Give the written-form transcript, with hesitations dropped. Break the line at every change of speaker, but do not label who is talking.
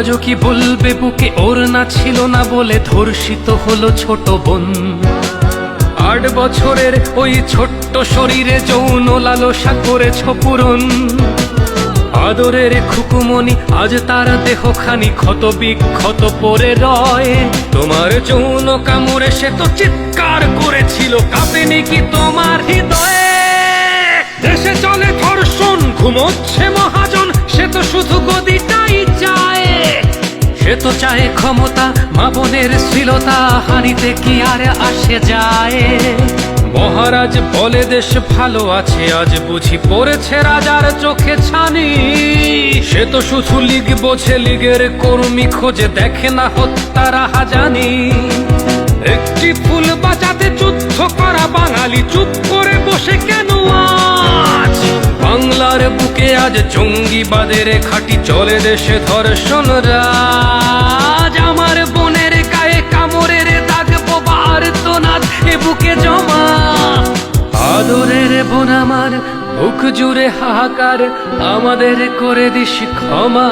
আজও কি বলবে বুকে ওর না ছিল না বলে ধর্ষিত হলো ছোট বোন। 8 বছরের ওই ছোট্ট শরীরে যৌন লালসা করেছ পূরণ। আদরের খুকুমনি আজ তার দেহখানি ক্ষত বিক্ষত পড়ে রয়। তোমার যৌন কামড়ে সে তো চিৎকার করেছিল, কাঁপেনি কি তোমার হৃদয়ে? দেশে চলে ধর্ষণ, ঘুমোচ্ছে মহাজন, সে তো শুধু গদিটাই চায়। সে তো চায় ক্ষমতা, মা বোনের শ্লীলতা হানিতে কি আর আসে যায়? মহারাজ বলে দেশ ভালো আছে, আজ বুঝি পড়েছে রাজার চোখে ছানি। সে তো শুধু লীগ বোঝে, লীগের কর্মী খোঁজে, দেখে না হত্যার হাজানি। একটি ফুল বাঁচাতে যুদ্ধ করা বাঙালি চুপ করে বসে কেন আজ? বাংলার বুকে আজ জঙ্গিবাদের খাঁটি চলে, দেশে ধর্ষণ রাজ। আমার বোনের গায়ে কামড়ের দাগ, বোবা আর তো নাদ এ বুকে জমা। আদরের বোন আমার, বুক জুড়ে হাহাকার, আমাদের করে দিস ক্ষমা।